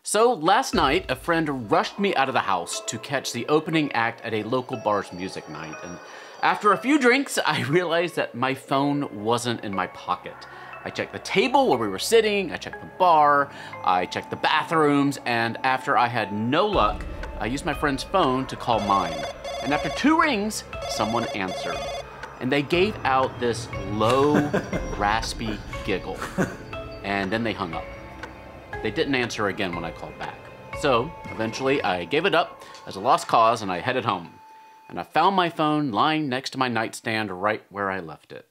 So last night, a friend rushed me out of the house to catch the opening act at a local bar's music night, and after a few drinks, I realized that my phone wasn't in my pocket. I checked the table where we were sitting, I checked the bar, I checked the bathrooms, and after I had no luck, I used my friend's phone to call mine. And after 2 rings, someone answered. And they gave out this low, raspy giggle. And then they hung up. They didn't answer again when I called back. So eventually I gave it up as a lost cause and I headed home. And I found my phone lying next to my nightstand right where I left it.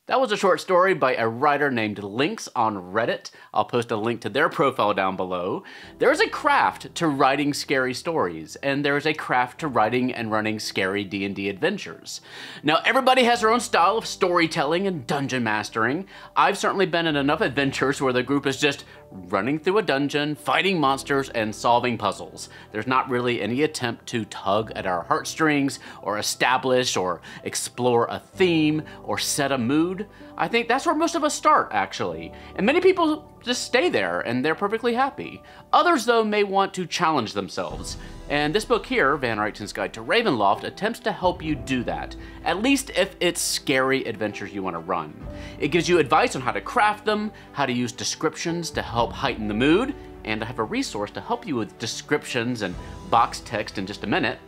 That was a short story by a writer named Lynx on Reddit. I'll post a link to their profile down below. There's a craft to writing scary stories, and there's a craft to writing and running scary D&D adventures. Now, everybody has their own style of storytelling and dungeon mastering. I've certainly been in enough adventures where the group is just running through a dungeon, fighting monsters, and solving puzzles. There's not really any attempt to tug at our heartstrings, or establish, or explore a theme, or set a mood. I think that's where most of us start, actually. And many people just stay there, and they're perfectly happy. Others, though, may want to challenge themselves. And this book here, Van Richten's Guide to Ravenloft, attempts to help you do that, at least if it's scary adventures you want to run. It gives you advice on how to craft them, how to use descriptions to help heighten the mood, and I have a resource to help you with descriptions and box text in just a minute,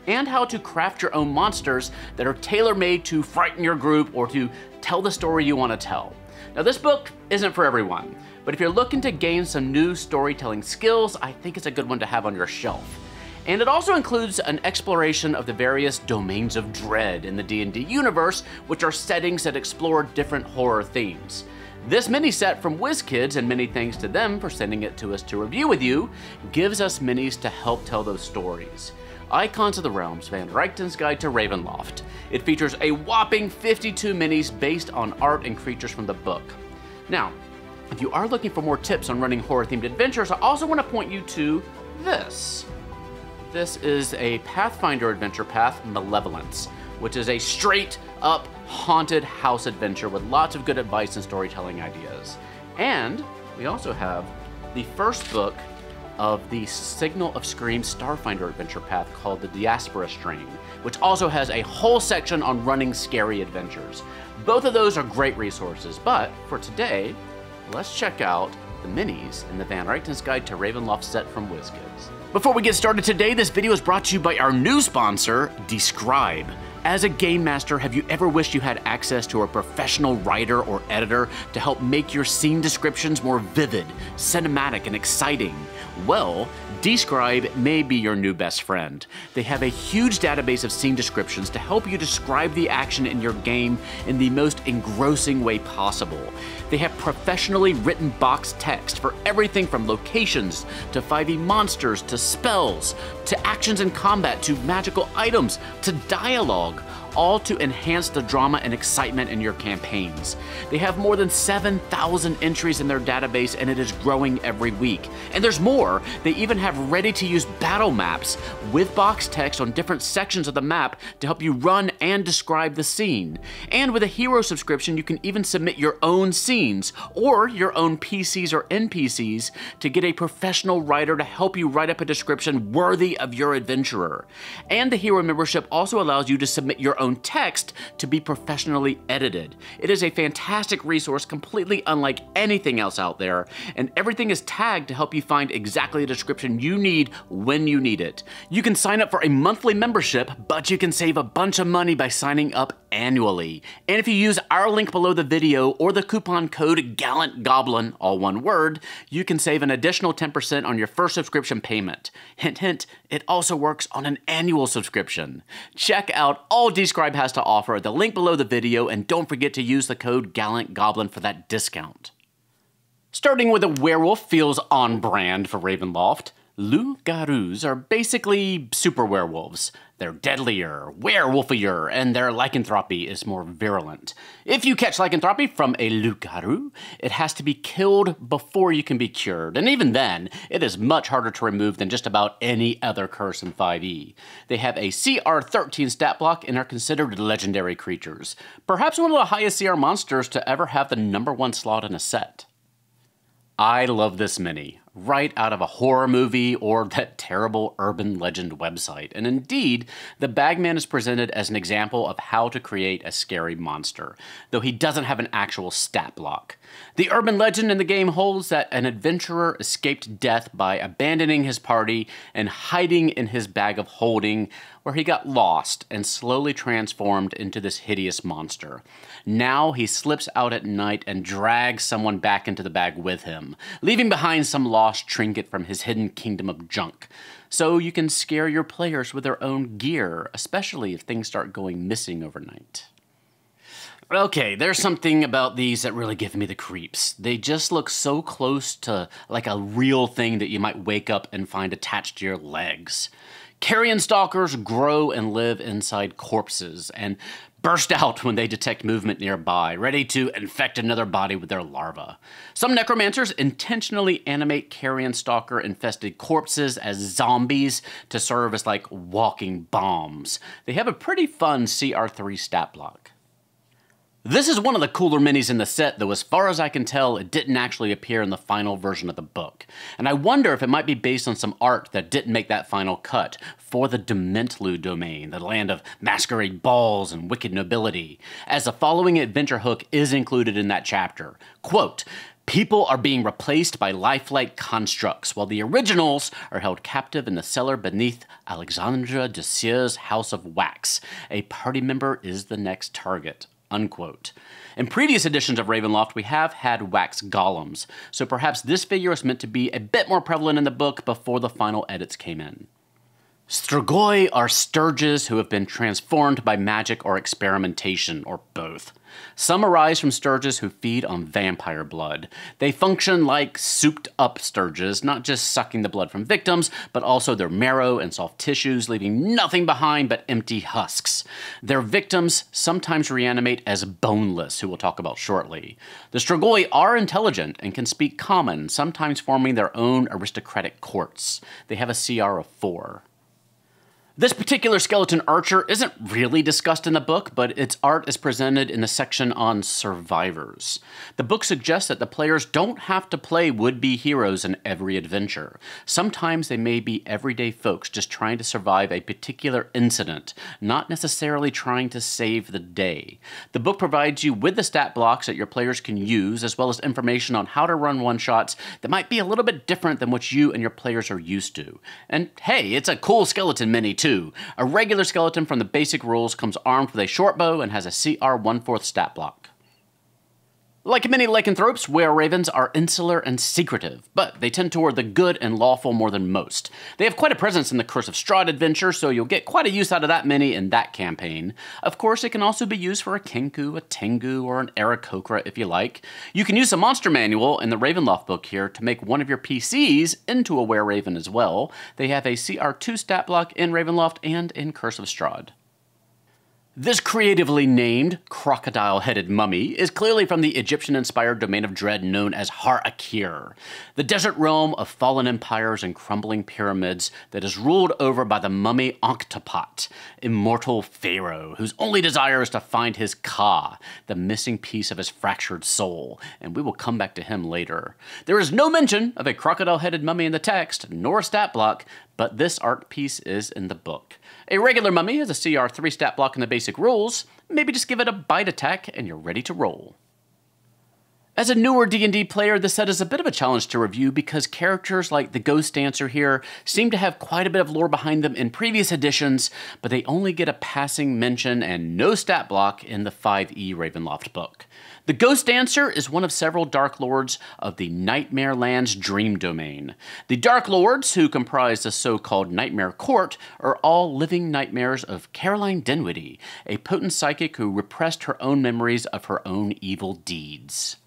and how to craft your own monsters that are tailor-made to frighten your group or to tell the story you want to tell. Now, this book isn't for everyone, but if you're looking to gain some new storytelling skills, I think it's a good one to have on your shelf. And it also includes an exploration of the various domains of dread in the D&D universe, which are settings that explore different horror themes. This mini-set from WizKids, and many thanks to them for sending it to us to review with you, gives us minis to help tell those stories. Icons of the Realms, Van Richten's Guide to Ravenloft. It features a whopping 52 minis based on art and creatures from the book. Now, if you are looking for more tips on running horror-themed adventures, I also want to point you to this. This is a Pathfinder adventure path, Malevolence, which is a straight-up haunted house adventure with lots of good advice and storytelling ideas. And we also have the first book of the Signal of Scream Starfinder adventure path called the Diaspora Strain, which also has a whole section on running scary adventures. Both of those are great resources, but for today, let's check out the minis in the Van Richten's Guide to Ravenloft set from WizKids. Before we get started today, this video is brought to you by our new sponsor, Describe. As a game master, have you ever wished you had access to a professional writer or editor to help make your scene descriptions more vivid, cinematic, and exciting? Well, Describe may be your new best friend. They have a huge database of scene descriptions to help you describe the action in your game in the most engrossing way possible. They have professionally written box text for everything from locations to 5e monsters to spells to actions in combat to magical items to dialogue, all to enhance the drama and excitement in your campaigns. They have more than 7,000 entries in their database, and it is growing every week. And there's more. They even have ready-to-use battle maps with box text on different sections of the map to help you run and describe the scene. And with a hero subscription, you can even submit your own scenes or your own PCs or NPCs to get a professional writer to help you write up a description worthy of your adventurer. And the hero membership also allows you to submit your own text to be professionally edited. It is a fantastic resource, completely unlike anything else out there, and everything is tagged to help you find exactly the description you need when you need it. You can sign up for a monthly membership, but you can save a bunch of money by signing up annually. And if you use our link below the video or the coupon code GALLANTGOBLIN, all one word, you can save an additional 10% on your first subscription payment. Hint, hint, it also works on an annual subscription. Check out all Describe has to offer at the link below the video, and don't forget to use the code GALLANTGOBLIN for that discount. Starting with a werewolf feels on brand for Ravenloft. Loup Garous are basically super werewolves. They're deadlier, werewolfier, and their lycanthropy is more virulent. If you catch lycanthropy from a Loup Garou, it has to be killed before you can be cured, and even then, it is much harder to remove than just about any other curse in 5e. They have a CR 13 stat block and are considered legendary creatures. Perhaps one of the highest CR monsters to ever have the #1 slot in a set. I love this mini. right out of a horror movie or that terrible urban legend website. And indeed, the Bagman is presented as an example of how to create a scary monster, though he doesn't have an actual stat block. The urban legend in the game holds that an adventurer escaped death by abandoning his party and hiding in his bag of holding, where he got lost and slowly transformed into this hideous monster. Now he slips out at night and drags someone back into the bag with him, leaving behind some lost trinket from his hidden kingdom of junk. So you can scare your players with their own gear, especially if things start going missing overnight. Okay, there's something about these that really give me the creeps. They just look so close to like a real thing that you might wake up and find attached to your legs. Carrion Stalkers grow and live inside corpses and burst out when they detect movement nearby, ready to infect another body with their larva. Some necromancers intentionally animate Carrion Stalker-infested corpses as zombies to serve as like walking bombs. They have a pretty fun CR3 stat block. This is one of the cooler minis in the set, though as far as I can tell, it didn't actually appear in the final version of the book. And I wonder if it might be based on some art that didn't make that final cut for the Dementlu domain, the land of masquerade balls and wicked nobility, as the following adventure hook is included in that chapter. Quote, "People are being replaced by lifelike constructs, while the originals are held captive in the cellar beneath Alexandra de Sier's House of Wax. A party member is the next target." Unquote. In previous editions of Ravenloft, we have had wax golems, so perhaps this figure was meant to be a bit more prevalent in the book before the final edits came in. Strigoi are sturges who have been transformed by magic or experimentation, or both. Some arise from sturges who feed on vampire blood. They function like souped-up sturges, not just sucking the blood from victims, but also their marrow and soft tissues, leaving nothing behind but empty husks. Their victims sometimes reanimate as Boneless, who we'll talk about shortly. The Strigoi are intelligent and can speak common, sometimes forming their own aristocratic courts. They have a CR of 4. This particular skeleton archer isn't really discussed in the book, but its art is presented in the section on survivors. The book suggests that the players don't have to play would-be heroes in every adventure. Sometimes they may be everyday folks just trying to survive a particular incident, not necessarily trying to save the day. The book provides you with the stat blocks that your players can use, as well as information on how to run one-shots that might be a little bit different than what you and your players are used to. And hey, it's a cool skeleton mini too. A regular skeleton from the basic rules comes armed with a short bow and has a CR 1/4 stat block. Like many lycanthropes, Wereravens are insular and secretive, but they tend toward the good and lawful more than most. They have quite a presence in the Curse of Strahd adventure, so you'll get quite a use out of that mini in that campaign. Of course, it can also be used for a Kenku, a Tengu, or an Aarakocra if you like. You can use the Monster Manual in the Ravenloft book here to make one of your PCs into a Wereraven as well. They have a CR2 stat block in Ravenloft and in Curse of Strahd. This creatively named crocodile-headed mummy is clearly from the Egyptian-inspired domain of dread known as Har-Akir, the desert realm of fallen empires and crumbling pyramids that is ruled over by the mummy Ankhtapat, immortal pharaoh, whose only desire is to find his Ka, the missing piece of his fractured soul, and we will come back to him later. There is no mention of a crocodile-headed mummy in the text, nor a stat block, but this art piece is in the book. A regular mummy has a CR3 stat block in the basic rules. Maybe just give it a bite attack and you're ready to roll. As a newer D&D player, this set is a bit of a challenge to review because characters like the Ghost Dancer here seem to have quite a bit of lore behind them in previous editions, but they only get a passing mention and no stat block in the 5e Ravenloft book. The Ghost Dancer is one of several Dark Lords of the Nightmare Land's Dream Domain. The Dark Lords, who comprise the so-called Nightmare Court, are all living nightmares of Caroline Dinwiddie, a potent psychic who repressed her own memories of her own evil deeds.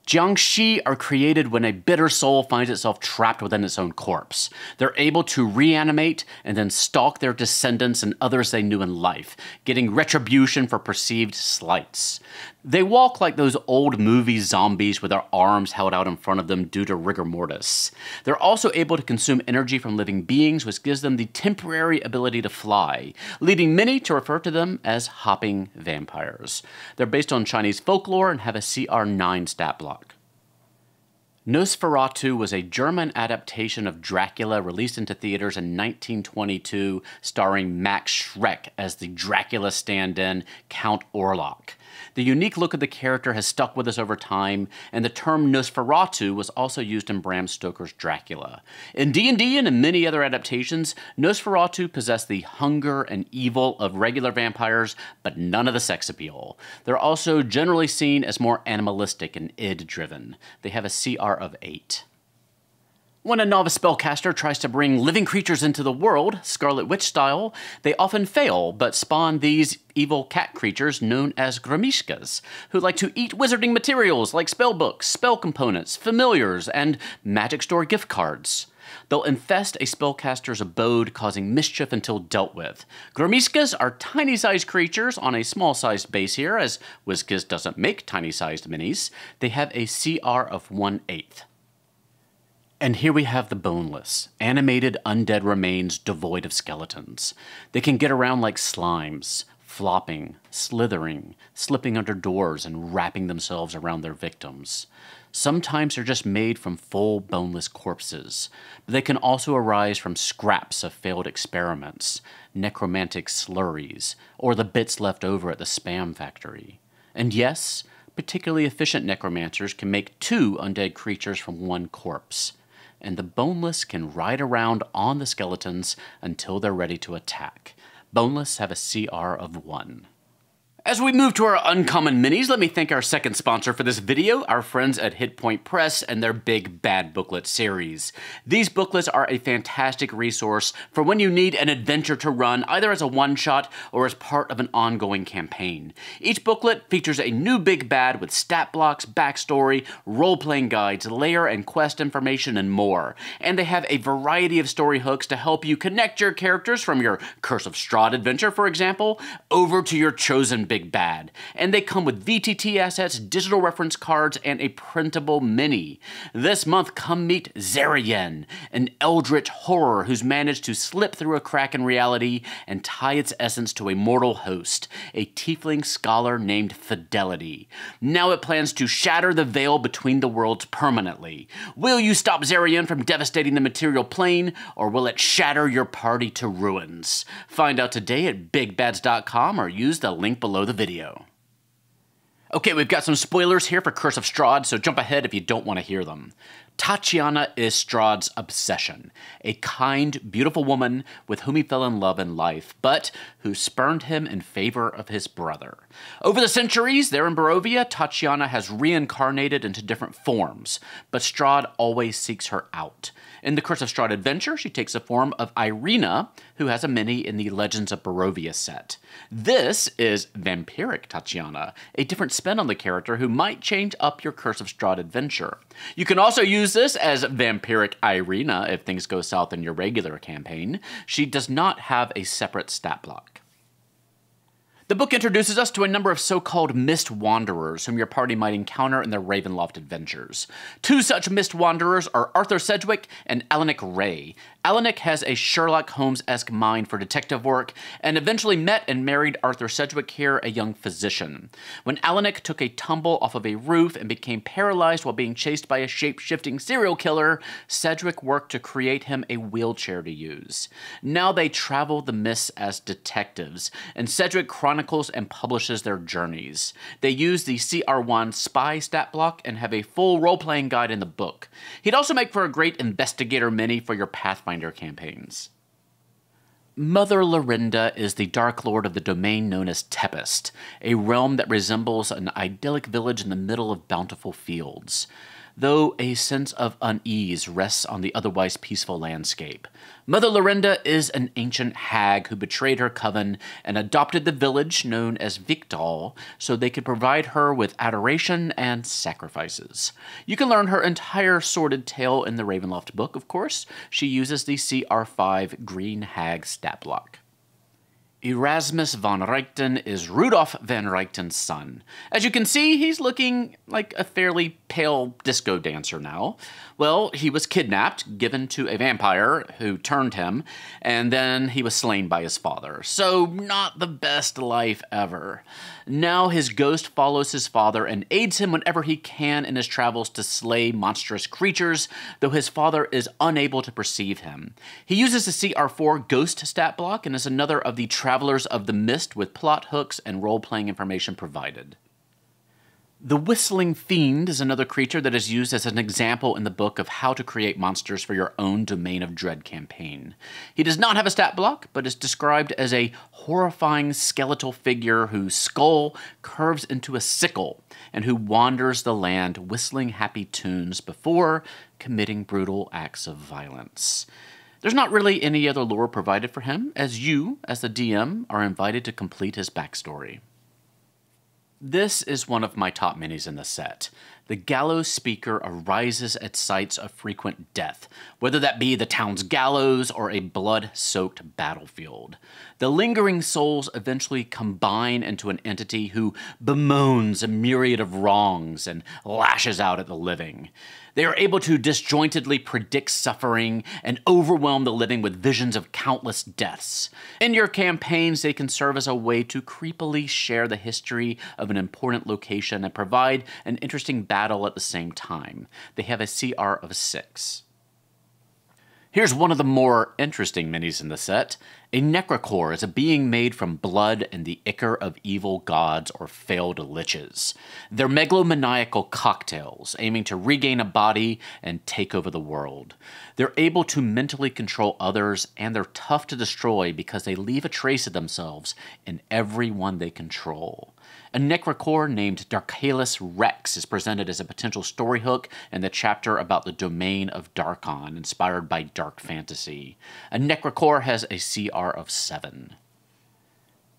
Jiangshi are created when a bitter soul finds itself trapped within its own corpse. They're able to reanimate and then stalk their descendants and others they knew in life, getting retribution for perceived slights. They walk like those old movie zombies with their arms held out in front of them due to rigor mortis. They're also able to consume energy from living beings, which gives them the temporary ability to fly, leading many to refer to them as hopping vampires. They're based on Chinese folklore and have a CR9 stat block. Nosferatu was a German adaptation of Dracula released into theaters in 1922, starring Max Schreck as the Dracula stand-in Count Orlok. The unique look of the character has stuck with us over time, and the term Nosferatu was also used in Bram Stoker's Dracula. In D&D and in many other adaptations, Nosferatu possess the hunger and evil of regular vampires, but none of the sex appeal. They're also generally seen as more animalistic and id-driven. They have a CR of 8. When a novice spellcaster tries to bring living creatures into the world, Scarlet Witch style, they often fail, but spawn these evil cat creatures known as Gremishkas, who like to eat wizarding materials like spellbooks, spell components, familiars, and magic store gift cards. They'll infest a spellcaster's abode, causing mischief until dealt with. Gremishkas are tiny-sized creatures on a small-sized base here, as WizKids doesn't make tiny-sized minis. They have a CR of 1/8. And here we have the Boneless, animated undead remains devoid of skeletons. They can get around like slimes, flopping, slithering, slipping under doors, and wrapping themselves around their victims. Sometimes they're just made from full boneless corpses, but they can also arise from scraps of failed experiments, necromantic slurries, or the bits left over at the spam factory. And yes, particularly efficient necromancers can make 2 undead creatures from 1 corpse. And the Boneless can ride around on the skeletons until they're ready to attack. Boneless have a CR of 1. As we move to our uncommon minis, let me thank our second sponsor for this video, our friends at Hit Point Press and their Big Bad Booklet series. These booklets are a fantastic resource for when you need an adventure to run, either as a one-shot or as part of an ongoing campaign. Each booklet features a new big bad with stat blocks, backstory, role-playing guides, lair and quest information, and more. And they have a variety of story hooks to help you connect your characters from your Curse of Strahd adventure, for example, over to your chosen big bad. And they come with VTT assets, digital reference cards, and a printable mini. This month, come meet Xera'yyn, an eldritch horror who's managed to slip through a crack in reality and tie its essence to a mortal host, a tiefling scholar named Fidelity. Now it plans to shatter the veil between the worlds permanently. Will you stop Xera'yyn from devastating the material plane, or will it shatter your party to ruins? Find out today at bigbads.com or use the link below the video. Okay, we've got some spoilers here for Curse of Strahd, so jump ahead if you don't want to hear them. Tatyana is Strahd's obsession, a kind, beautiful woman with whom he fell in love in life, but who spurned him in favor of his brother. Over the centuries, there in Barovia, Tatyana has reincarnated into different forms, but Strahd always seeks her out. In the Curse of Strahd adventure, she takes the form of Irina, who has a mini in the Legends of Barovia set. This is Vampiric Tatyana, a different spin on the character who might change up your Curse of Strahd adventure. You can also use this as Vampiric Irina if things go south in your regular campaign. She does not have a separate stat block. The book introduces us to a number of so-called Mist Wanderers whom your party might encounter in their Ravenloft adventures. 2 such Mist Wanderers are Arthur Sedgwick and Alanik Ray. Alanik has a Sherlock Holmes-esque mind for detective work and eventually met and married Arthur Sedgwick here, a young physician. When Alanik took a tumble off of a roof and became paralyzed while being chased by a shape-shifting serial killer, Sedgwick worked to create him a wheelchair to use. Now they travel the mists as detectives, and Sedgwick chronicles and publishes their journeys. They use the CR1 spy stat block and have a full role-playing guide in the book. He'd also make for a great investigator mini for your Pathfinder campaigns. Mother Lorinda is the Dark Lord of the domain known as Tempest, a realm that resembles an idyllic village in the middle of bountiful fields, though a sense of unease rests on the otherwise peaceful landscape. Mother Lorinda is an ancient hag who betrayed her coven and adopted the village known as Viktra so they could provide her with adoration and sacrifices. You can learn her entire sordid tale in the Ravenloft book, of course. She uses the CR5 Green Hag stat block. Erasmus von Richten is Rudolf van Richten's son. As you can see, he's looking like a fairly pale disco dancer now. Well, he was kidnapped, given to a vampire who turned him, and then he was slain by his father. So, not the best life ever. Now his ghost follows his father and aids him whenever he can in his travels to slay monstrous creatures, though his father is unable to perceive him. He uses the CR4 Ghost stat block and is another of the Travelers of the Mist with plot hooks and role-playing information provided. The Whistling Fiend is another creature that is used as an example in the book of how to create monsters for your own Domain of Dread campaign. He does not have a stat block, but is described as a horrifying skeletal figure whose skull curves into a sickle and who wanders the land whistling happy tunes before committing brutal acts of violence. There's not really any other lore provided for him, as you, as the DM, are invited to complete his backstory. This is one of my top minis in the set. The Gallows Speaker arises at sites of frequent death, whether that be the town's gallows or a blood-soaked battlefield. The lingering souls eventually combine into an entity who bemoans a myriad of wrongs and lashes out at the living. They are able to disjointedly predict suffering and overwhelm the living with visions of countless deaths. In your campaigns, they can serve as a way to creepily share the history of an important location and provide an interesting battle at the same time. They have a CR of 6. Here's one of the more interesting minis in the set. A Necrocore is a being made from blood and the ichor of evil gods or failed liches. They're megalomaniacal cocktails, aiming to regain a body and take over the world. They're able to mentally control others, and they're tough to destroy because they leave a trace of themselves in everyone they control. A Necrocore named Darkalis Rex is presented as a potential story hook in the chapter about the domain of Darkon, inspired by dark fantasy. A Necrocore has a CR of 7.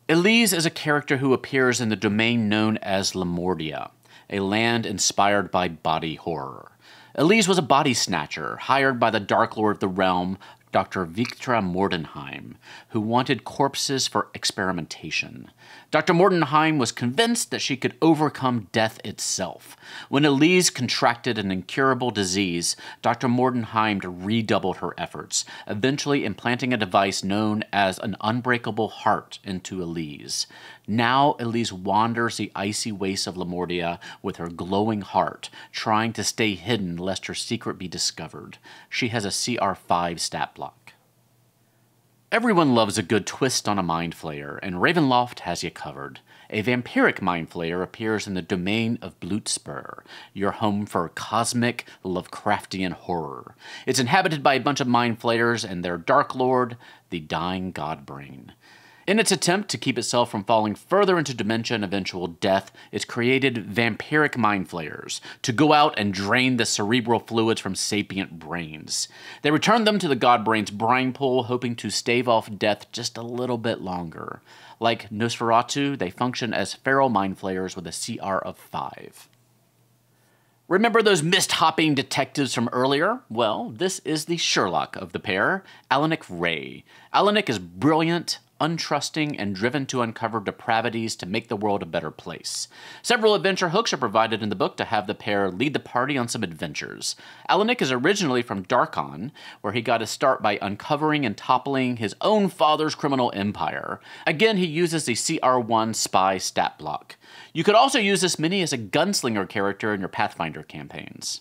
Elise is a character who appears in the domain known as Lamordia, a land inspired by body horror. Elise was a body snatcher, hired by the Dark Lord of the Realm, Dr. Viktra Mordenheim, who wanted corpses for experimentation. Dr. Mordenheim was convinced that she could overcome death itself. When Elise contracted an incurable disease, Dr. Mordenheim redoubled her efforts, eventually implanting a device known as an unbreakable heart into Elise. Now Elise wanders the icy wastes of Lamordia with her glowing heart, trying to stay hidden lest her secret be discovered. She has a CR5 stat block. Everyone loves a good twist on a Mind Flayer, and Ravenloft has you covered. A vampiric Mind Flayer appears in the domain of Blutspur, your home for cosmic, Lovecraftian horror. It's inhabited by a bunch of Mind Flayers and their Dark Lord, the Dying Godbrain. In its attempt to keep itself from falling further into dementia and eventual death, it's created vampiric mind flayers to go out and drain the cerebral fluids from sapient brains. They return them to the Godbrain's brine pool, hoping to stave off death just a little bit longer. Like Nosferatu, they function as feral mind flayers with a CR of 5. Remember those mist-hopping detectives from earlier? Well, this is the Sherlock of the pair, Alanik Ray. Alanik is brilliant, untrusting, and driven to uncover depravities to make the world a better place. Several adventure hooks are provided in the book to have the pair lead the party on some adventures. Alanik is originally from Darkon, where he got his start by uncovering and toppling his own father's criminal empire. Again, he uses the CR1 spy stat block. You could also use this mini as a gunslinger character in your Pathfinder campaigns.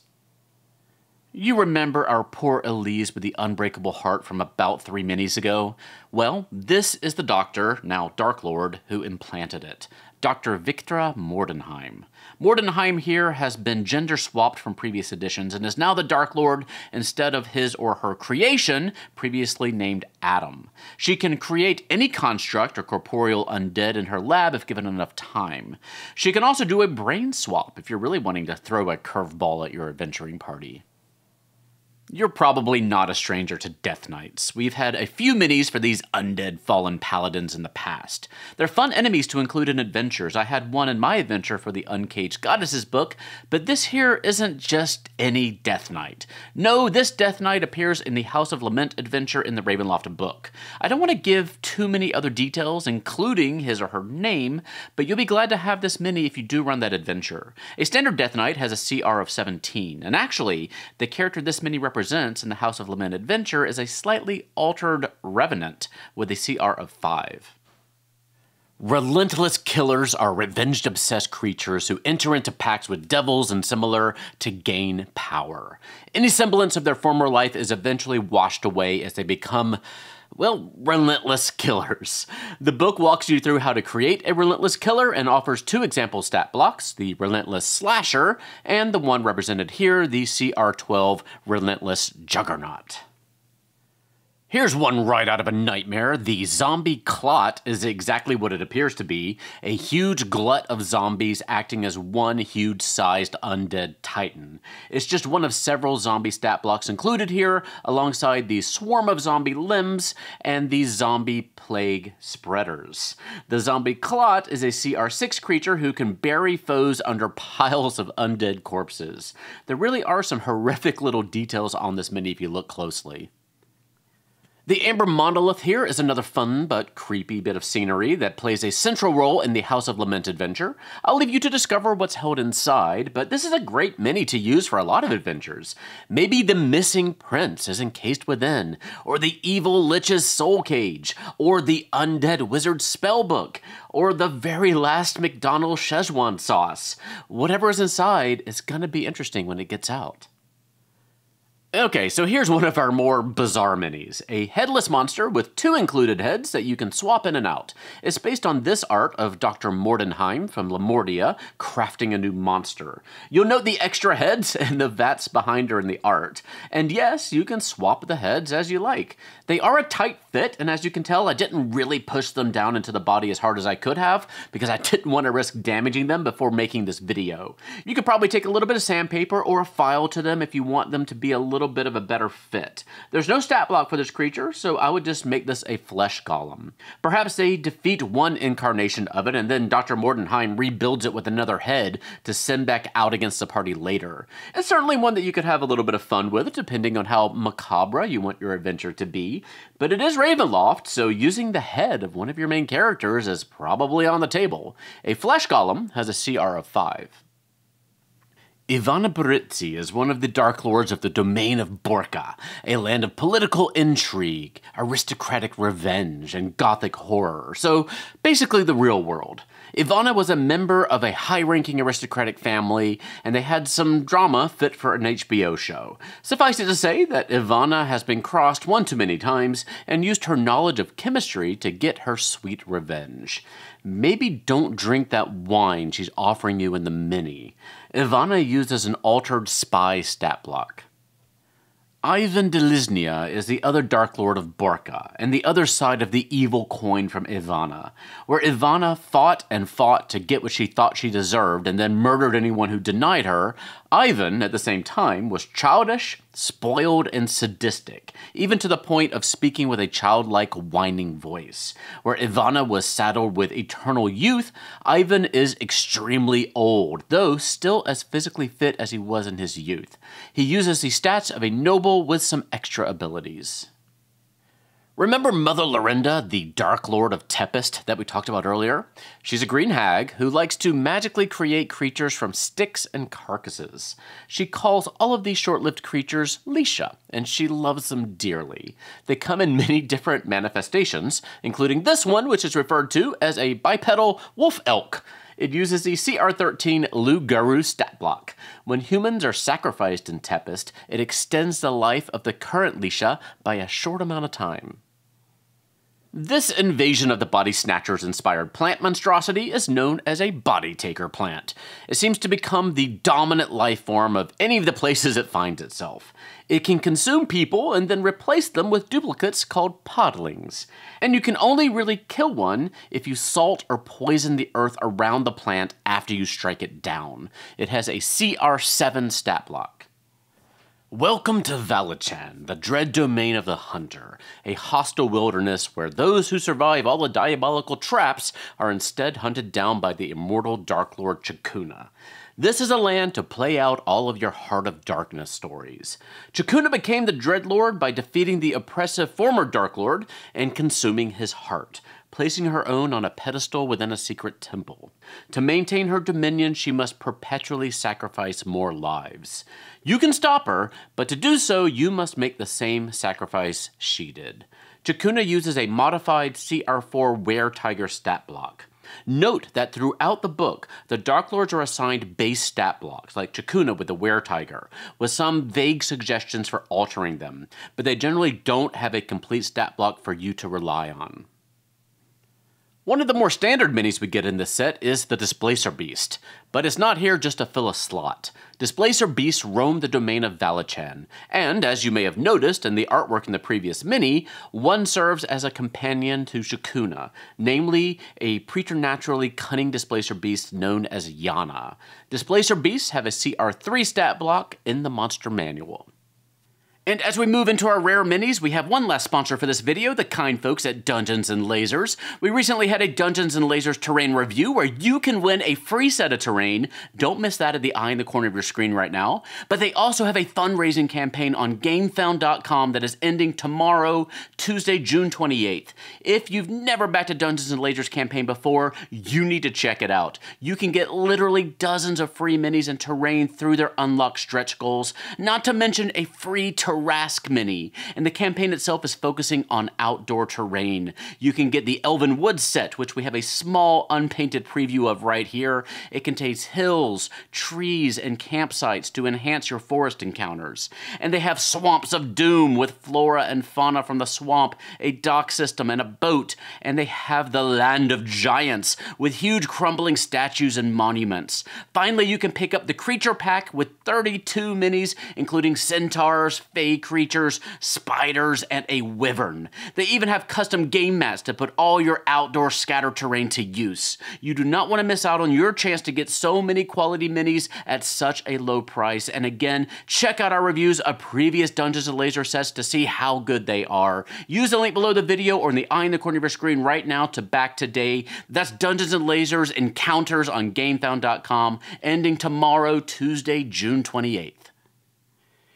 You remember our poor Elise with the unbreakable heart from about 3 minis ago? Well, this is the doctor, now Dark Lord, who implanted it. Dr. Viktra Mordenheim. Mordenheim here has been gender swapped from previous editions and is now the Dark Lord instead of his or her creation, previously named Adam. She can create any construct or corporeal undead in her lab if given enough time. She can also do a brain swap if you're really wanting to throw a curveball at your adventuring party. You're probably not a stranger to Death Knights. We've had a few minis for these undead fallen paladins in the past. They're fun enemies to include in adventures. I had one in my adventure for the Uncaged Goddesses book, but this here isn't just any Death Knight. No, this Death Knight appears in the House of Lament adventure in the Ravenloft book. I don't want to give too many other details, including his or her name, but you'll be glad to have this mini if you do run that adventure. A standard Death Knight has a CR of 17, and actually, the character this mini represents in the House of Lament adventure is a slightly altered Revenant with a CR of 5. Relentless Killers are revenge-obsessed creatures who enter into pacts with devils and similar to gain power. Any semblance of their former life is eventually washed away as they become, well, Relentless Killers. The book walks you through how to create a Relentless Killer and offers 2 example stat blocks, the Relentless Slasher and the one represented here, the CR12 Relentless Juggernaut. Here's one right out of a nightmare. The zombie clot is exactly what it appears to be, a huge glut of zombies acting as one huge-sized undead titan. It's just one of several zombie stat blocks included here, alongside the swarm of zombie limbs and the zombie plague spreaders. The zombie clot is a CR6 creature who can bury foes under piles of undead corpses. There really are some horrific little details on this mini if you look closely. The Amber Monolith here is another fun but creepy bit of scenery that plays a central role in the House of Lament adventure. I'll leave you to discover what's held inside, but this is a great mini to use for a lot of adventures. Maybe the missing prince is encased within, or the evil lich's soul cage, or the undead wizard's spellbook, or the very last McDonald's Szechuan sauce. Whatever is inside is gonna be interesting when it gets out. Okay, so here's one of our more bizarre minis. A Headless Monster with 2 included heads that you can swap in and out. It's based on this art of Dr. Mordenheim from Lemordia, crafting a new monster. You'll note the extra heads and the vats behind her in the art. And yes, you can swap the heads as you like. They are a tight fit, and as you can tell, I didn't really push them down into the body as hard as I could have, because I didn't want to risk damaging them before making this video. You could probably take a little bit of sandpaper or a file to them if you want them to be a little bit of a better fit. There's no stat block for this creature, so I would just make this a flesh golem. Perhaps they defeat one incarnation of it, and then Dr. Mordenheim rebuilds it with another head to send back out against the party later. It's certainly one that you could have a little bit of fun with, depending on how macabre you want your adventure to be. But it is Ravenloft, so using the head of one of your main characters is probably on the table. A flesh golem has a CR of 5. Ivana Boritsi is one of the Dark Lords of the domain of Borka, a land of political intrigue, aristocratic revenge, and gothic horror, so basically the real world. Ivana was a member of a high-ranking aristocratic family, and they had some drama fit for an HBO show. Suffice it to say that Ivana has been crossed one too many times and used her knowledge of chemistry to get her sweet revenge. Maybe don't drink that wine she's offering you in the mini. Ivana uses an altered spy stat block. Ivan Deliznia is the other Dark Lord of Borka, and the other side of the evil coin from Ivana, where Ivana fought and fought to get what she thought she deserved and then murdered anyone who denied her. Ivan, at the same time, was childish, spoiled, and sadistic, even to the point of speaking with a childlike whining voice. Where Ivana was saddled with eternal youth, Ivan is extremely old, though still as physically fit as he was in his youth. He uses the stats of a noble with some extra abilities. Remember Mother Lorinda, the Dark Lord of Tempest that we talked about earlier? She's a green hag who likes to magically create creatures from sticks and carcasses. She calls all of these short-lived creatures Lisha, and she loves them dearly. They come in many different manifestations, including this one, which is referred to as a bipedal wolf elk. It uses the CR13 Loup Garou stat block. When humans are sacrificed in Tempest, it extends the life of the current Lisha by a short amount of time. This invasion of the body snatchers-inspired plant monstrosity is known as a Bodytaker Plant. It seems to become the dominant life form of any of the places it finds itself. It can consume people and then replace them with duplicates called podlings. And you can only really kill one if you salt or poison the earth around the plant after you strike it down. It has a CR7 stat block. Welcome to Valichan, the dread domain of the hunter, a hostile wilderness where those who survive all the diabolical traps are instead hunted down by the immortal Dark Lord Chakuna. This is a land to play out all of your Heart of Darkness stories. Chakuna became the Dreadlord by defeating the oppressive former Dark Lord and consuming his heart, placing her own on a pedestal within a secret temple. To maintain her dominion, she must perpetually sacrifice more lives. You can stop her, but to do so, you must make the same sacrifice she did. Chakuna uses a modified CR4 Were-Tiger stat block. Note that throughout the book, the Dark Lords are assigned base stat blocks, like Chakuna with the Were-Tiger, with some vague suggestions for altering them, but they generally don't have a complete stat block for you to rely on. One of the more standard minis we get in this set is the Displacer Beast, but it's not here just to fill a slot. Displacer Beasts roam the domain of Valichan, and as you may have noticed in the artwork in the previous mini, one serves as a companion to Chakuna, namely a preternaturally cunning Displacer Beast known as Yana. Displacer Beasts have a CR3 stat block in the monster manual. And as we move into our rare minis, we have one last sponsor for this video, the kind folks at Dungeons & Lasers. We recently had a Dungeons & Lasers terrain review where you can win a free set of terrain. Don't miss that at the eye in the corner of your screen right now. But they also have a fundraising campaign on GameFound.com that is ending tomorrow, Tuesday, June 28th. If you've never backed a Dungeons & Lasers campaign before, you need to check it out. You can get literally dozens of free minis and terrain through their unlocked stretch goals, not to mention a free Rask mini, and the campaign itself is focusing on outdoor terrain. You can get the Elven Woods set, which we have a small unpainted preview of right here. It contains hills, trees, and campsites to enhance your forest encounters. And they have Swamps of Doom with flora and fauna from the swamp, a dock system, and a boat. And they have the Land of Giants with huge crumbling statues and monuments. Finally, you can pick up the Creature Pack with 32 minis, including centaurs, creatures, spiders, and a wyvern. They even have custom game mats to put all your outdoor scatter terrain to use. You do not want to miss out on your chance to get so many quality minis at such a low price. And again, check out our reviews of previous Dungeons & Lasers sets to see how good they are. Use the link below the video or in the eye in the corner of your screen right now to back today. That's Dungeons & Lasers Encounters on GameFound.com, ending tomorrow, Tuesday, June 28th.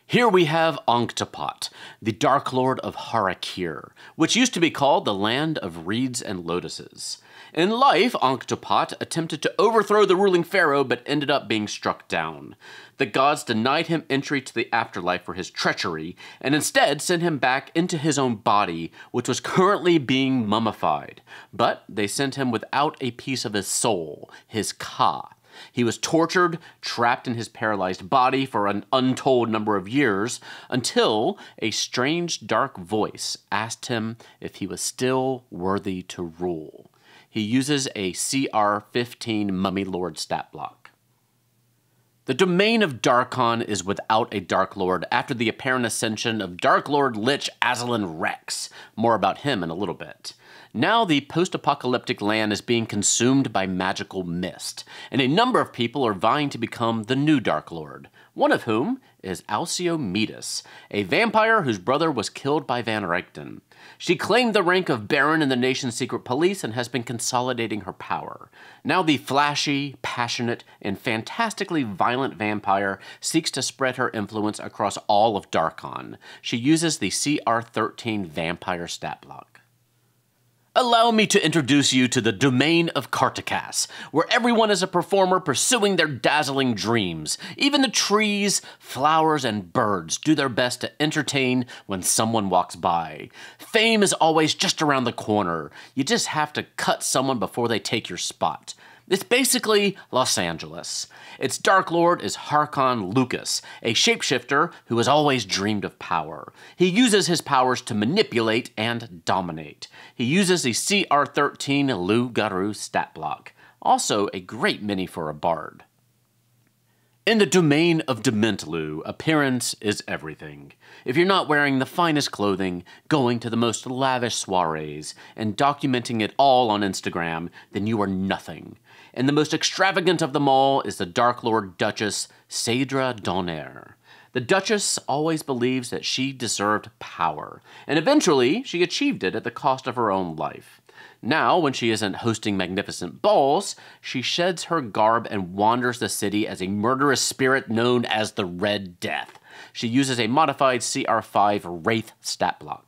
Here we have Onctopot, the Dark Lord of Harakir, which used to be called the Land of Reeds and Lotuses. In life, Onctopot attempted to overthrow the ruling pharaoh but ended up being struck down. The gods denied him entry to the afterlife for his treachery and instead sent him back into his own body, which was currently being mummified. But they sent him without a piece of his soul, his Ka. He was tortured, trapped in his paralyzed body for an untold number of years, until a strange dark voice asked him if he was still worthy to rule. He uses a CR15 Mummy Lord stat block. The domain of Darkon is without a Dark Lord after the apparent ascension of Dark Lord Lich Azalin Rex. More about him in a little bit. Now the post-apocalyptic land is being consumed by magical mist, and a number of people are vying to become the new Dark Lord, one of whom is Alcio Metis, a vampire whose brother was killed by Van Richten. She claimed the rank of Baron in the nation's secret police and has been consolidating her power. Now the flashy, passionate, and fantastically violent vampire seeks to spread her influence across all of Darkon. She uses the CR13 vampire stat block. Allow me to introduce you to the domain of Kartakas, where everyone is a performer pursuing their dazzling dreams. Even the trees, flowers, and birds do their best to entertain when someone walks by. Fame is always just around the corner. You just have to cut someone before they take your spot. It's basically Los Angeles. Its Dark Lord is Harkon Lukas, a shapeshifter who has always dreamed of power. He uses his powers to manipulate and dominate. He uses the CR13 Loup Garou stat block, also a great mini for a bard. In the domain of Dementlu, appearance is everything. If you're not wearing the finest clothing, going to the most lavish soirees, and documenting it all on Instagram, then you are nothing. And the most extravagant of them all is the Dark Lord Duchess Cedra Donaire. The Duchess always believes that she deserved power, and eventually she achieved it at the cost of her own life. Now, when she isn't hosting magnificent balls, she sheds her garb and wanders the city as a murderous spirit known as the Red Death. She uses a modified CR5 Wraith stat block.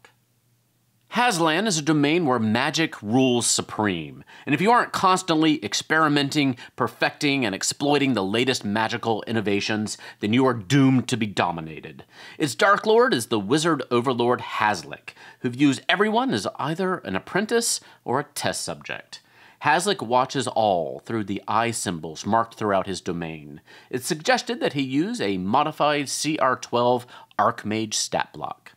Hazlan is a domain where magic rules supreme, and if you aren't constantly experimenting, perfecting, and exploiting the latest magical innovations, then you are doomed to be dominated. Its Dark Lord is the wizard overlord Hazlik, who views everyone as either an apprentice or a test subject. Hazlik watches all through the eye symbols marked throughout his domain. It's suggested that he use a modified CR12 Archmage stat block.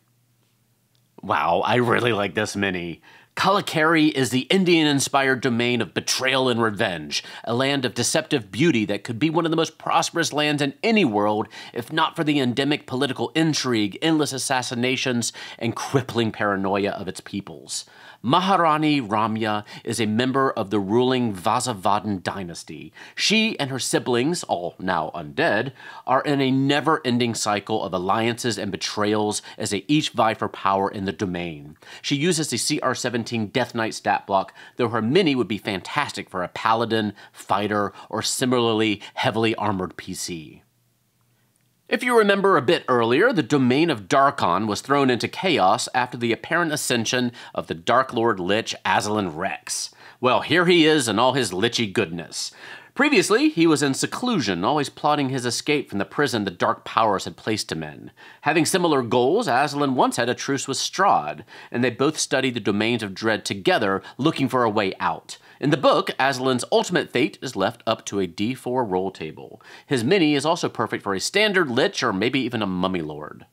Wow, I really like this mini. Kalakari is the Indian-inspired domain of betrayal and revenge, a land of deceptive beauty that could be one of the most prosperous lands in any world if not for the endemic political intrigue, endless assassinations, and crippling paranoia of its peoples. Maharani Ramya is a member of the ruling Vazavadan dynasty. She and her siblings, all now undead, are in a never-ending cycle of alliances and betrayals as they each vie for power in the domain. She uses the CR17 Death Knight stat block, though her mini would be fantastic for a paladin, fighter, or similarly heavily armored PC. If you remember a bit earlier, the domain of Darkon was thrown into chaos after the apparent ascension of the Dark Lord Lich Azalin Rex. Well, here he is in all his lichy goodness. Previously, he was in seclusion, always plotting his escape from the prison the Dark Powers had placed him in. Having similar goals, Azalin once had a truce with Strahd, and they both studied the domains of Dread together, looking for a way out. In the book, Azalin's ultimate fate is left up to a D4 roll table. His mini is also perfect for a standard Lich or maybe even a Mummy Lord.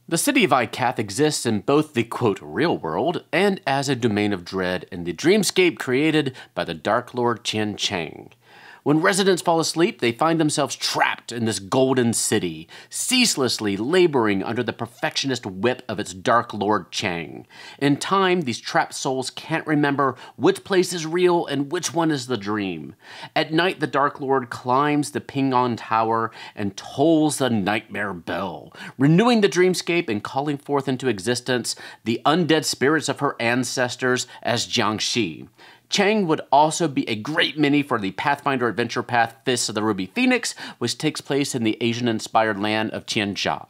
The city of Ikath exists in both the, quote, real world and as a domain of dread in the dreamscape created by the Dark Lord Qian Cheng. When residents fall asleep, they find themselves trapped in this golden city, ceaselessly laboring under the perfectionist whip of its Dark Lord Chang. In time, these trapped souls can't remember which place is real and which one is the dream. At night, the Dark Lord climbs the Pingon Tower and tolls the nightmare bell, renewing the dreamscape and calling forth into existence the undead spirits of her ancestors as Jiangshi. Chang would also be a great mini for the Pathfinder Adventure Path Fists of the Ruby Phoenix, which takes place in the Asian-inspired land of Tianjia.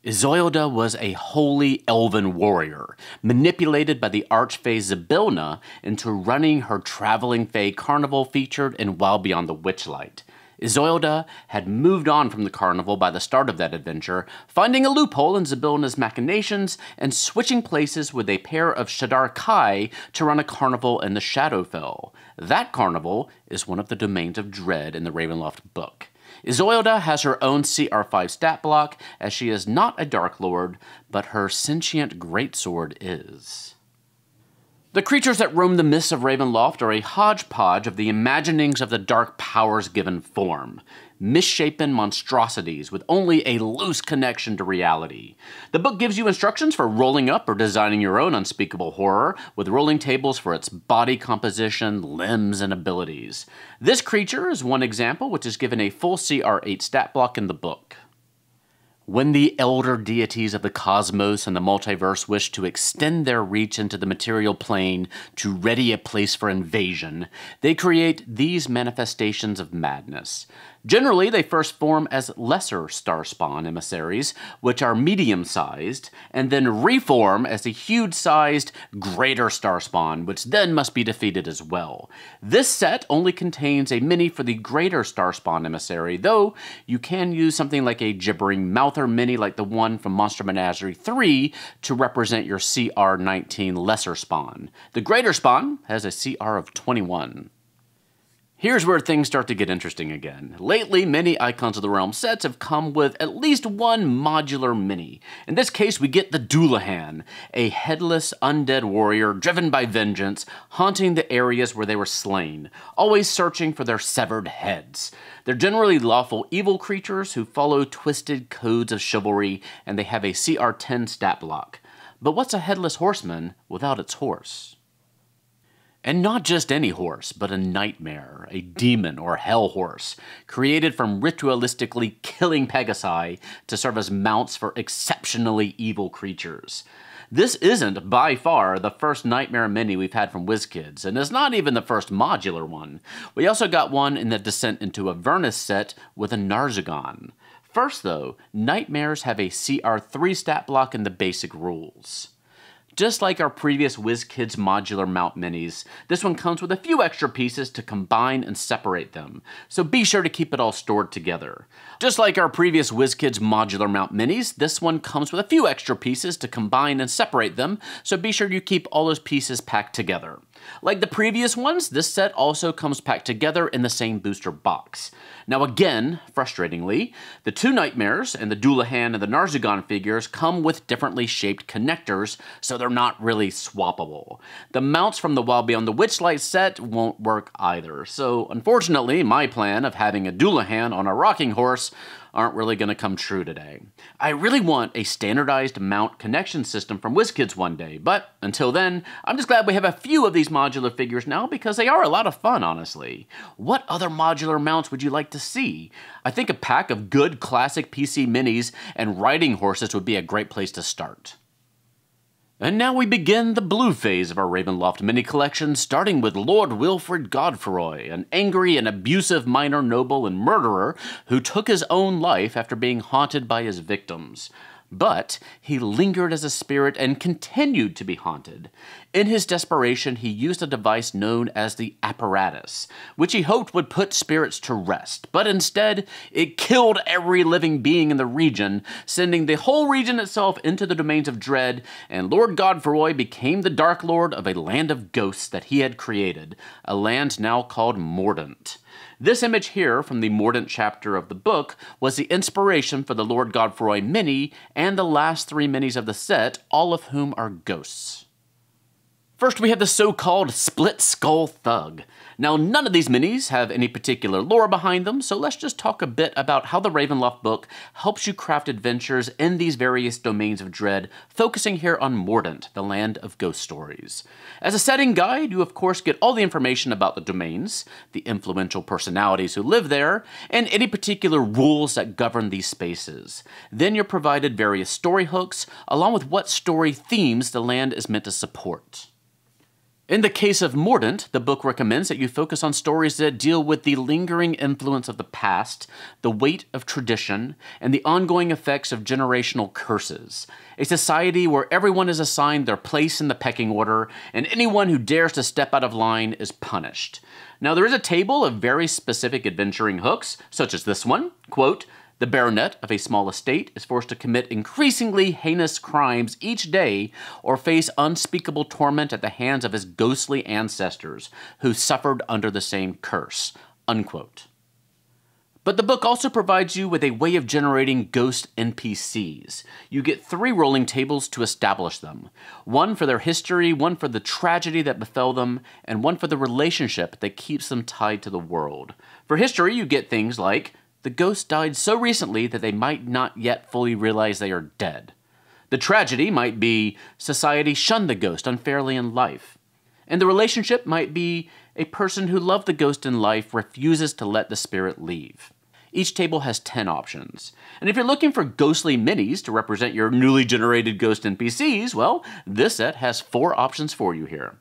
Isolde was a holy elven warrior, manipulated by the archfey Zybilna into running her traveling fey carnival featured in Wild Beyond the Witchlight. Isolde had moved on from the carnival by the start of that adventure, finding a loophole in Zybilna's machinations and switching places with a pair of Shadar Kai to run a carnival in the Shadowfell. That carnival is one of the domains of dread in the Ravenloft book. Isolde has her own CR5 stat block, as she is not a Dark Lord, but her sentient greatsword is. The creatures that roam the mists of Ravenloft are a hodgepodge of the imaginings of the Dark Powers given form. Misshapen monstrosities with only a loose connection to reality. The book gives you instructions for rolling up or designing your own unspeakable horror, with rolling tables for its body composition, limbs, and abilities. This creature is one example which is given a full CR8 stat block in the book. When the elder deities of the cosmos and the multiverse wish to extend their reach into the material plane to ready a place for invasion, they create these manifestations of madness. Generally, they first form as lesser starspawn emissaries, which are medium-sized, and then reform as the huge-sized greater starspawn, which then must be defeated as well. This set only contains a mini for the greater starspawn emissary, though you can use something like a gibbering mouther mini like the one from Monster Menagerie 3 to represent your CR19 lesser spawn. The greater spawn has a CR of 21. Here's where things start to get interesting again. Lately, many Icons of the Realm sets have come with at least one modular mini. In this case, we get the Dullahan, a headless undead warrior driven by vengeance, haunting the areas where they were slain, always searching for their severed heads. They're generally lawful evil creatures who follow twisted codes of chivalry, and they have a CR10 stat block. But what's a headless horseman without its horse? And not just any horse, but a nightmare, a demon or hell horse, created from ritualistically killing Pegasi to serve as mounts for exceptionally evil creatures. This isn't, by far, the first Nightmare mini we've had from WizKids, and it's not even the first modular one. We also got one in the Descent into Avernus set with a Narzagon. First though, Nightmares have a CR3 stat block in the basic rules. Just like our previous WizKids modular mount minis, this one comes with a few extra pieces to combine and separate them, so be sure to keep it all stored together. Just like our previous WizKids modular mount minis, this one comes with a few extra pieces to combine and separate them, so be sure you keep all those pieces packed together. Like the previous ones, this set also comes packed together in the same booster box. Now again, frustratingly, the two Nightmares and the Dullahan and the Narzagon figures come with differently shaped connectors, so they're not really swappable. The mounts from the Wild Beyond the Witchlight set won't work either, so unfortunately my plan of having a Dullahan on a rocking horse aren't really going to come true today. I really want a standardized mount connection system from WizKids one day, but until then, I'm just glad we have a few of these modular figures now because they are a lot of fun, honestly. What other modular mounts would you like to see? I think a pack of good classic PC minis and riding horses would be a great place to start. And now we begin the blue phase of our Ravenloft mini collection, starting with Lord Wilfred Godfroy, an angry and abusive minor noble and murderer who took his own life after being haunted by his victims. But he lingered as a spirit and continued to be haunted. In his desperation, he used a device known as the apparatus, which he hoped would put spirits to rest, but instead, it killed every living being in the region, sending the whole region itself into the domains of dread, and Lord Godfroy became the Dark Lord of a land of ghosts that he had created, a land now called Mordant. This image here from the Mordant chapter of the book was the inspiration for the Lord Godfroy mini and the last three minis of the set, all of whom are ghosts. First, we have the so-called Split Skull Thug. Now, none of these minis have any particular lore behind them, so let's just talk a bit about how the Ravenloft book helps you craft adventures in these various domains of dread, focusing here on Mordant, the land of ghost stories. As a setting guide, you of course get all the information about the domains, the influential personalities who live there, and any particular rules that govern these spaces. Then you're provided various story hooks, along with what story themes the land is meant to support. In the case of Mordant, the book recommends that you focus on stories that deal with the lingering influence of the past, the weight of tradition, and the ongoing effects of generational curses. A society where everyone is assigned their place in the pecking order, and anyone who dares to step out of line is punished. Now, there is a table of very specific adventuring hooks, such as this one, quote, "The baronet of a small estate is forced to commit increasingly heinous crimes each day or face unspeakable torment at the hands of his ghostly ancestors who suffered under the same curse," unquote. But the book also provides you with a way of generating ghost NPCs. You get 3 rolling tables to establish them. One for their history, one for the tragedy that befell them, and one for the relationship that keeps them tied to the world. For history, you get things like the ghost died so recently that they might not yet fully realize they are dead. The tragedy might be society shunned the ghost unfairly in life. And the relationship might be a person who loved the ghost in life refuses to let the spirit leave. Each table has 10 options. And if you're looking for ghostly minis to represent your newly generated ghost NPCs, well, this set has 4 options for you here.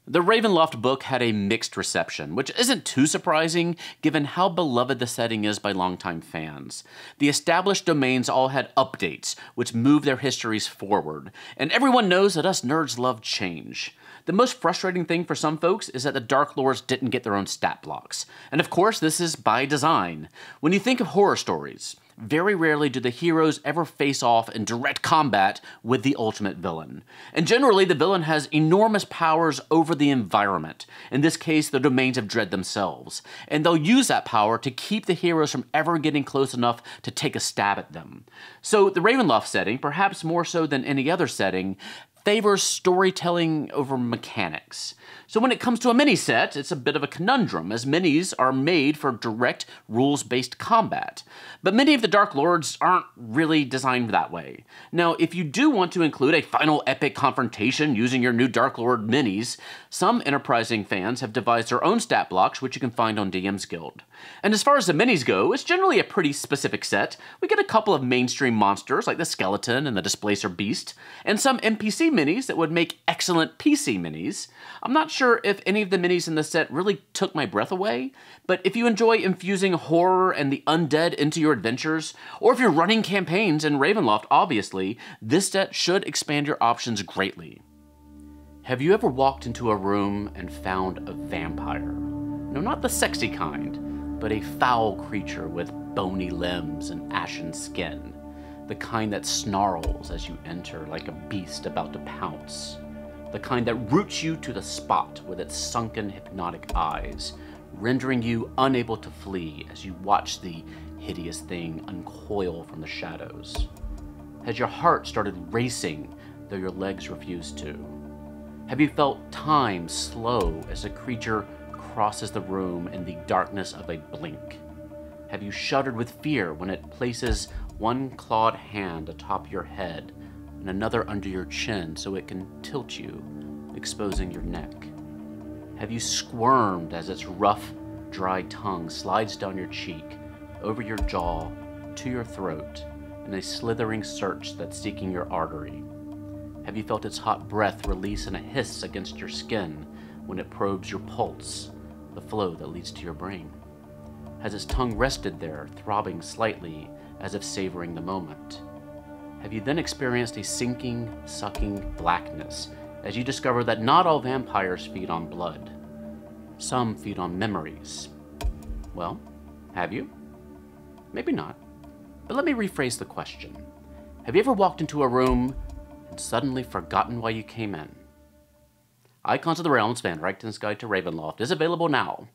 The Ravenloft book had a mixed reception, which isn't too surprising given how beloved the setting is by longtime fans. The established domains all had updates, which moved their histories forward, and everyone knows that us nerds love change. The most frustrating thing for some folks is that the Dark Lords didn't get their own stat blocks. And of course, this is by design. When you think of horror stories, very rarely do the heroes ever face off in direct combat with the ultimate villain. And generally, the villain has enormous powers over the environment, in this case, the domains of dread themselves. And they'll use that power to keep the heroes from ever getting close enough to take a stab at them. So the Ravenloft setting, perhaps more so than any other setting, favors storytelling over mechanics. So when it comes to a mini set, it's a bit of a conundrum, as minis are made for direct rules-based combat. But many of the Dark Lords aren't really designed that way. Now, if you do want to include a final epic confrontation using your new Dark Lord minis, some enterprising fans have devised their own stat blocks, which you can find on DM's Guild. And as far as the minis go, it's generally a pretty specific set. We get a couple of mainstream monsters like the Skeleton and the Displacer Beast, and some NPC minis that would make excellent PC minis. I'm not sure if any of the minis in the set really took my breath away, but if you enjoy infusing horror and the undead into your adventures, or if you're running campaigns in Ravenloft, obviously, this set should expand your options greatly. Have you ever walked into a room and found a vampire? No, not the sexy kind, but a foul creature with bony limbs and ashen skin. The kind that snarls as you enter like a beast about to pounce. The kind that roots you to the spot with its sunken hypnotic eyes, rendering you unable to flee as you watch the hideous thing uncoil from the shadows. Has your heart started racing, though your legs refuse to? Have you felt time slow as the creature crosses the room in the darkness of a blink? Have you shuddered with fear when it places one clawed hand atop your head and another under your chin so it can tilt you, exposing your neck? Have you squirmed as its rough, dry tongue slides down your cheek, over your jaw, to your throat, in a slithering search that's seeking your artery? Have you felt its hot breath release in a hiss against your skin when it probes your pulse, the flow that leads to your brain? Has its tongue rested there, throbbing slightly as if savoring the moment? Have you then experienced a sinking, sucking blackness as you discover that not all vampires feed on blood? Some feed on memories. Well, have you? Maybe not. But let me rephrase the question. Have you ever walked into a room and suddenly forgotten why you came in? Icons of the Realms, Van Richten's Guide to Ravenloft is available now.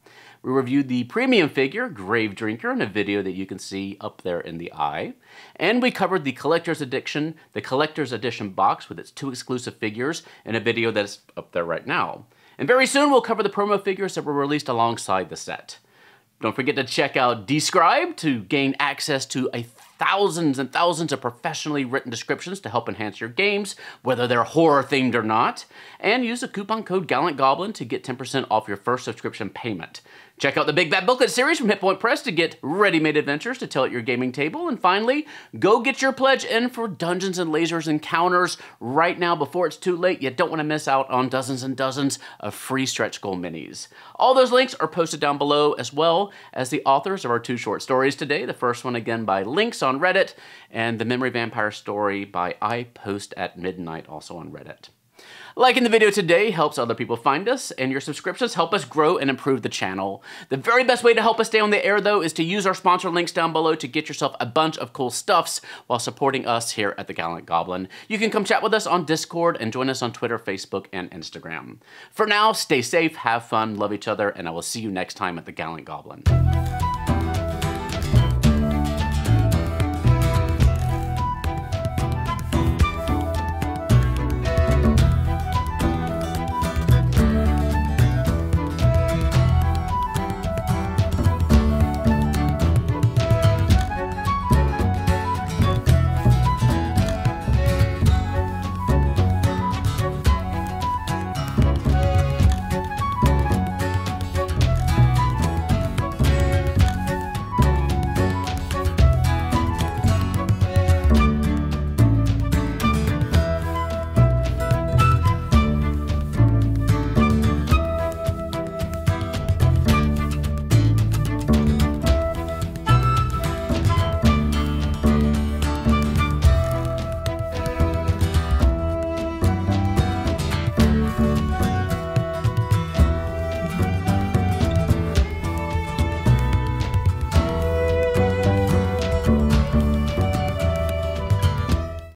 We reviewed the premium figure, Gravedrinker, in a video that you can see up there in the eye. And we covered the Collector's Edition box with its 2 exclusive figures in a video that's up there right now. And very soon we'll cover the promo figures that were released alongside the set. Don't forget to check out Describe to gain access to thousands and thousands of professionally written descriptions to help enhance your games, whether they're horror themed or not. And use the coupon code GallantGoblin to get 10% off your first subscription payment. Check out the Big Bad Booklet series from Hit Point Press to get ready-made adventures to tell at your gaming table. And finally, go get your pledge in for Dungeons and Lasers Encounters right now before it's too late. You don't want to miss out on dozens and dozens of free stretch goal minis. All those links are posted down below, as well as the authors of our 2 short stories today. The first one again by Links on Reddit, and the Memory Vampire story by I Post at Midnight, also on Reddit. Liking the video today helps other people find us, and your subscriptions help us grow and improve the channel. The very best way to help us stay on the air, though, is to use our sponsor links down below to get yourself a bunch of cool stuffs while supporting us here at the Gallant Goblin. You can come chat with us on Discord and join us on Twitter, Facebook, and Instagram. For now, stay safe, have fun, love each other, and I will see you next time at the Gallant Goblin.